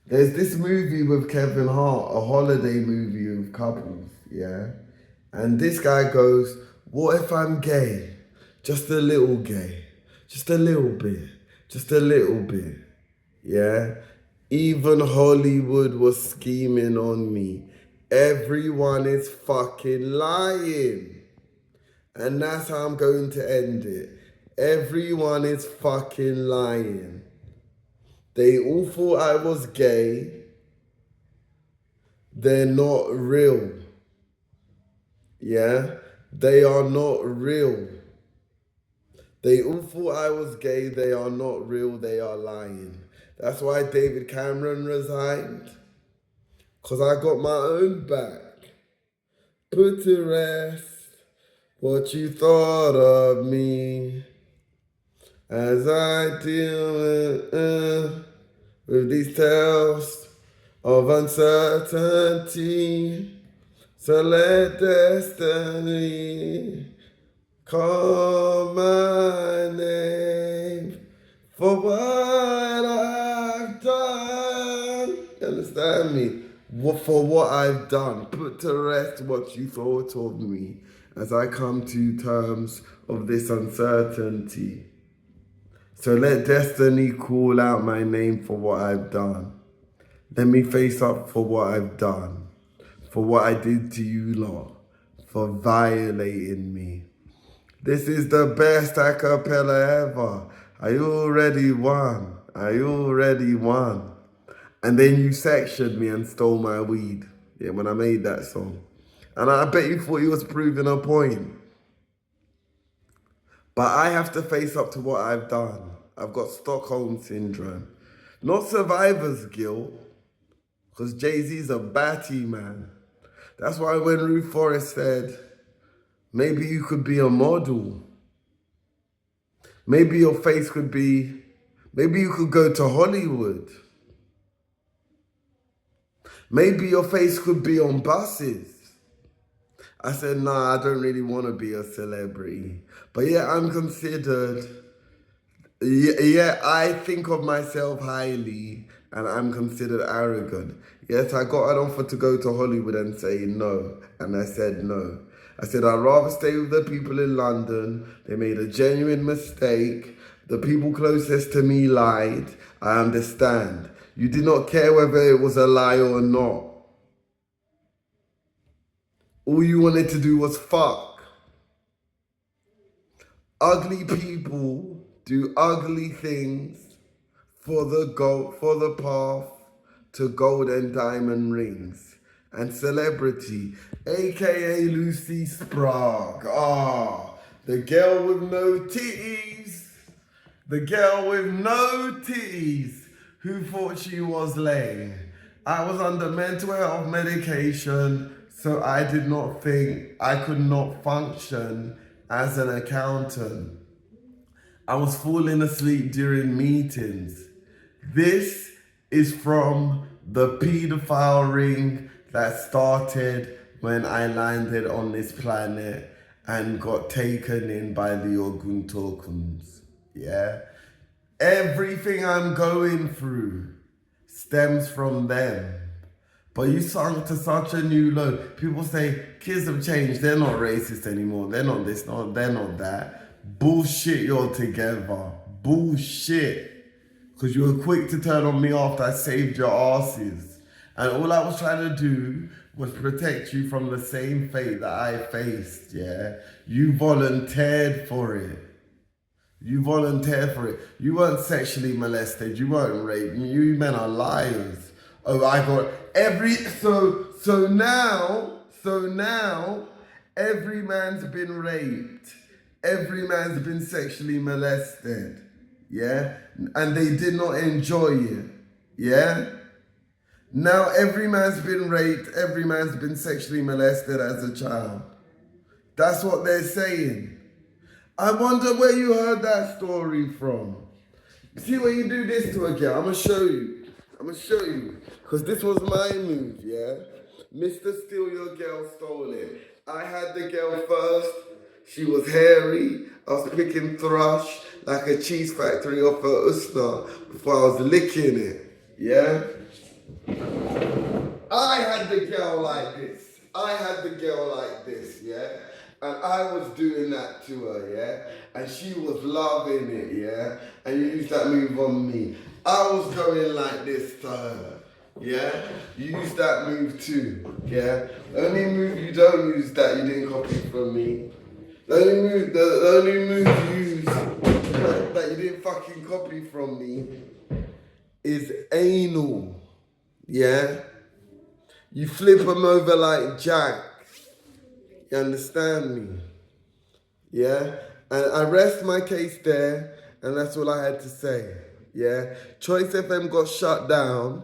There's this movie with Kevin Hart, a holiday movie with couples, yeah? And this guy goes, what if I'm gay? Just a little gay. Just a little bit. Just a little bit. Yeah? Even Hollywood was scheming on me. Everyone is fucking lying. And that's how I'm going to end it. Everyone is fucking lying. They all thought I was gay. They're not real. Yeah? They are not real. They all thought I was gay. They are not real. They are lying. That's why David Cameron resigned. Because I got my own back. Put to rest what you thought of me as I deal with these tales of uncertainty. So let destiny call my name for what I've done. You understand me? For what I've done. Put to rest what you thought of me as I come to terms of this uncertainty. So let destiny call out my name for what I've done. Let me face up for what I've done. For what I did to you lot. For violating me. This is the best a cappella ever. I already won. I already won. And then you sectioned me and stole my weed. Yeah, when I made that song. And I bet you thought you was proving a point. But I have to face up to what I've done. I've got Stockholm Syndrome. Not survivor's guilt. Because Jay-Z's a batty man. That's why when Ruth Forrest said, maybe you could be a model. Maybe your face could be, maybe you could go to Hollywood. Maybe your face could be on buses. I said, nah, I don't really want to be a celebrity. But yeah, I'm considered, yeah, I think of myself highly and I'm considered arrogant. Yes, I got an offer to go to Hollywood and say no. And I said no. I said, I'd rather stay with the people in London. They made a genuine mistake. The people closest to me lied. I understand. You did not care whether it was a lie or not. All you wanted to do was fuck. Ugly people do ugly things for the path to gold and diamond rings. And celebrity, aka Lucy Sprague. The girl with no titties. The girl with no titties who thought she was lame. I was under mental health medication, so I did not think I could not function as an accountant. I was falling asleep during meetings. This is from the pedophile ring that started when I landed on this planet and got taken in by the Oguntokuns. Yeah? Everything I'm going through stems from them. But you sunk to such a new low. People say, kids have changed. They're not racist anymore. They're not this, they're not that. Bullshit you're together. Bullshit. Because you were quick to turn on me after I saved your asses. And all I was trying to do was protect you from the same fate that I faced, yeah? You volunteered for it. You volunteered for it. You weren't sexually molested. You weren't raped. You men are liars. Oh, I got so now, every man's been raped. Every man's been sexually molested. Yeah? And they did not enjoy it. Yeah? Now every man's been raped. Every man's been sexually molested as a child. That's what they're saying. I wonder where you heard that story from. See when you do this to a girl, I'm going to show you. Because this was my move, yeah? Mr. Steal Your Girl stole it. I had the girl first. She was hairy. I was picking thrush like a cheese factory off her Uster before I was licking it, yeah? I had the girl like this, yeah? And I was doing that to her, yeah? And she was loving it, yeah? And you used that move on me. I was going like this to her, yeah? You used that move too, yeah? Only move you don't use that you didn't copy from me. The only move you use that you didn't fucking copy from me is anal. Yeah? You flip them over like Jack. You understand me? Yeah? And I rest my case there, and that's all I had to say. Yeah? Choice FM got shut down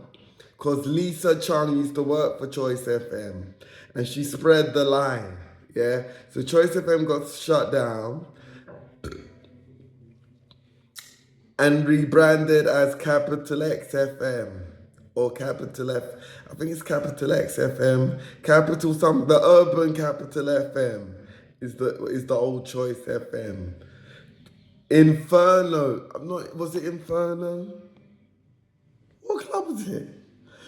because Lisa Chung used to work for Choice FM and she spread the lie. Yeah? So Choice FM got shut down and rebranded as Capital X FM or Capital F. I think it's Capital X FM. The Urban Capital FM is the old Choice FM. Inferno. Was it Inferno? What club was it?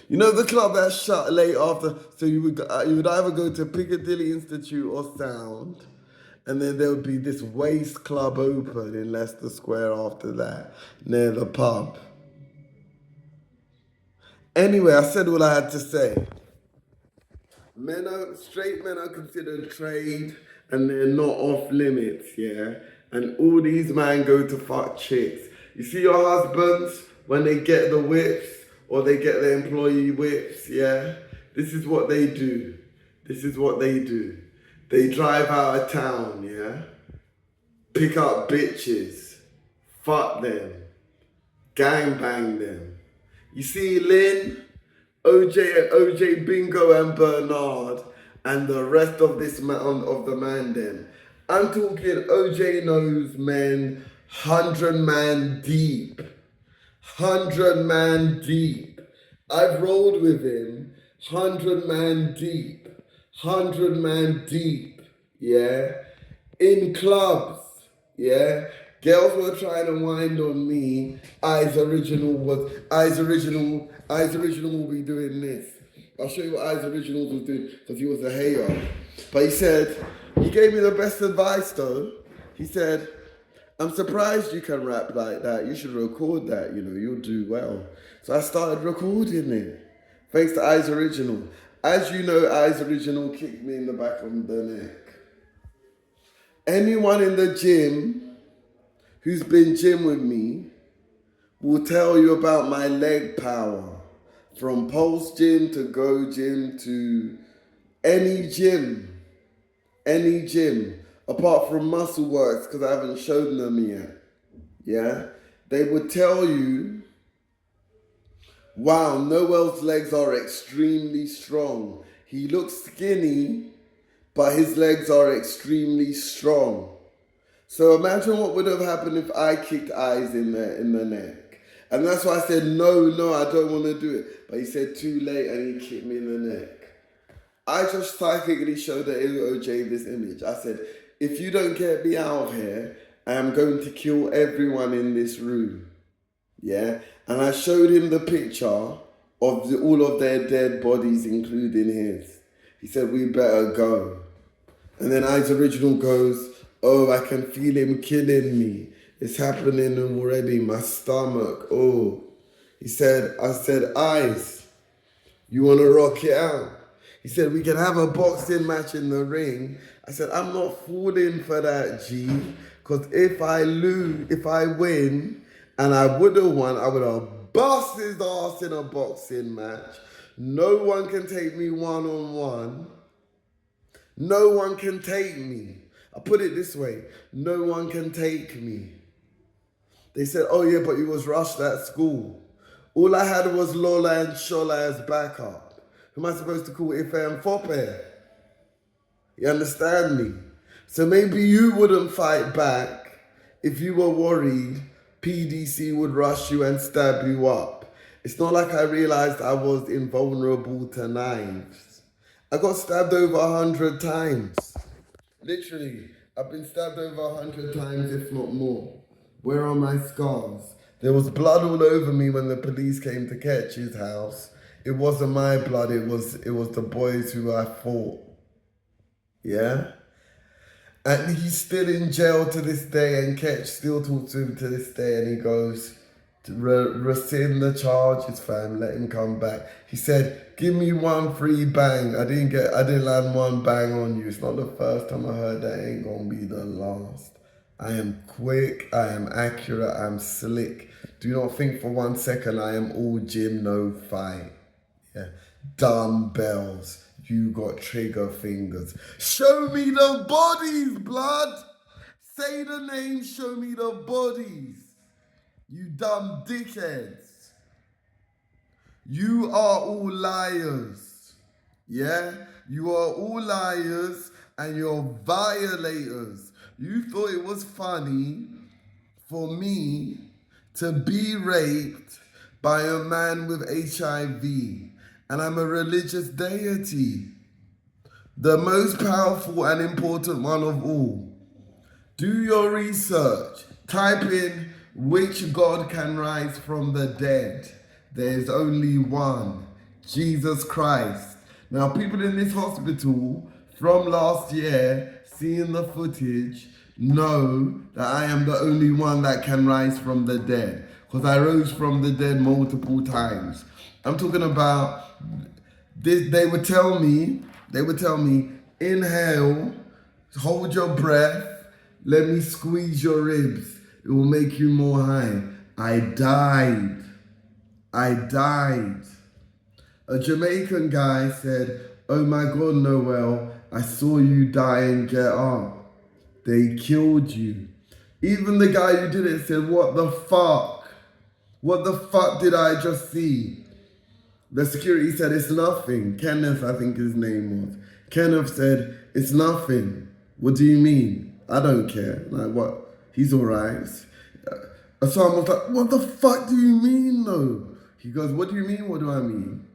You know the club that shut late after. So you would either go to Piccadilly Institute or Sound, and then there would be this Waste Club open in Leicester Square after that, near the pub. Anyway, I said what I had to say. Straight men are considered trade and they're not off limits, yeah? And all these men go to fuck chicks. You see your husbands, when they get the whips or they get the employee whips, yeah? This is what they do. This is what they do. They drive out of town, yeah? Pick up bitches, fuck them, gangbang them. You see Lynn, OJ Bingo and Bernard and the rest of the man then. I'm talking OJ knows men 100 man deep. 100 man deep. I've rolled with him 100 man deep. 100 man deep. Yeah. In clubs. Yeah. Girls were trying to wind on me. Eyes Original will be doing this. I'll show you what Eyes Originals was doing because he was a hater. But he gave me the best advice though. He said, I'm surprised you can rap like that. You should record that, you'll do well. So I started recording it. Thanks to Eyes Original. As you know, Eyes Original kicked me in the back of the neck. Anyone in the gym who's been gym with me will tell you about my leg power. From Pulse Gym to Go Gym to any gym, apart from Muscle Works, because I haven't shown them yet. Yeah? They would tell you, wow, Noel's legs are extremely strong. He looks skinny, but his legs are extremely strong. So imagine what would have happened if I kicked Eyes in the neck. And that's why I said, no, I don't want to do it. But he said too late and he kicked me in the neck. I just psychically showed the OJ this image. I said, if you don't get me out of here, I am going to kill everyone in this room. Yeah? And I showed him the picture of all of their dead bodies, including his. He said, we better go. And then Eyes Original goes, oh, I can feel him killing me. It's happening already, my stomach, oh. I said, Eyes, you want to rock it out? He said, we can have a boxing match in the ring. I said, I'm not falling for that, G. Because if I win, and I would have won, I would have bust his ass in a boxing match. No one can take me one-on-one. No one can take me. I put it this way, no one can take me. They said, oh yeah, but you was rushed at school. All I had was Lola and Shola as backup. Who am I supposed to call Ife and Fope? You understand me? So maybe you wouldn't fight back if you were worried PDC would rush you and stab you up. It's not like I realized I was invulnerable to knives. I got stabbed over 100 times. Literally, I've been stabbed over 100 times, if not more. Where are my scars? There was blood all over me when the police came to catch his house. It wasn't my blood, it was the boys who I fought. Yeah? And he's still in jail to this day, and Ketch still talks to him to this day, and he goes, rescind the charges, fam. Let him come back. He said, give me one free bang. I didn't land one bang on you. It's not the first time I heard that. It ain't gonna be the last. I am quick, I am accurate, I am slick. Do not think for 1 second I am all gym, no fight. Yeah. Dumbbells. You got trigger fingers. Show me the bodies, blood. Say the name, show me the bodies. You dumb dickheads. You are all liars. Yeah? You are all liars and you're violators. You thought it was funny for me to be raped by a man with HIV. And I'm a religious deity. The most powerful and important one of all. Do your research. Type in which God can rise from the dead. There is only one, Jesus Christ. Now, people in this hospital from last year, seeing the footage, know that I am the only one that can rise from the dead. Because I rose from the dead multiple times. I'm talking about this. They would tell me, inhale, hold your breath, let me squeeze your ribs. It will make you more high. I died. A Jamaican guy said, oh my God, Noel, I saw you die and get up. They killed you. Even the guy who did it said, what the fuck? What the fuck did I just see? The security said, it's nothing. Kenneth, I think his name was. Kenneth said, it's nothing. What do you mean? I don't care. Like, what? He's all right. So I was like, what the fuck do you mean, though? He goes, what do you mean? What do I mean?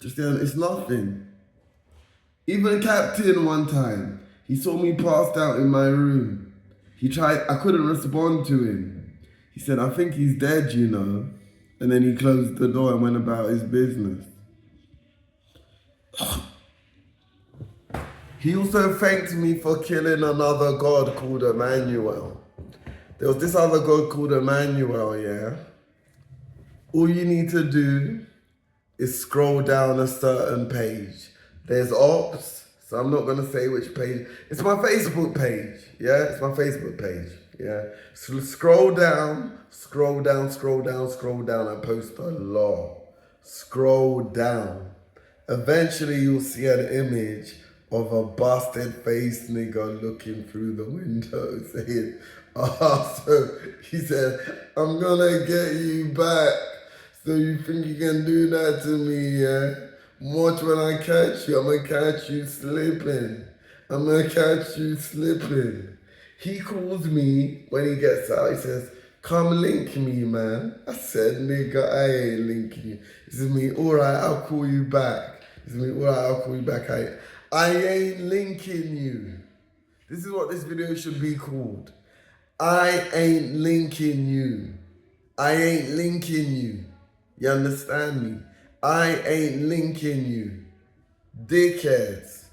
Just it's nothing. Even Captain one time, he saw me passed out in my room. I couldn't respond to him. He said, I think he's dead, you know. And then he closed the door and went about his business. He also thanked me for killing another god called Emmanuel. There was this other god called Emmanuel, yeah? All you need to do is scroll down a certain page. There's ops, so I'm not gonna say which page. It's my Facebook page, yeah? It's my Facebook page, yeah? So scroll down, and post a lot. Scroll down. Eventually you'll see an image of a busted faced nigga looking through the window saying, so he said, I'm gonna get you back. So you think you can do that to me, yeah? Watch when I catch you, I'm gonna catch you slipping. He calls me when he gets out, he says, come link me, man. I said, nigga, I ain't linking you. He says me, all right, I'll call you back. I ain't linking you. This is what this video should be called. I ain't linking you. You understand me? I ain't linking you. Dickheads.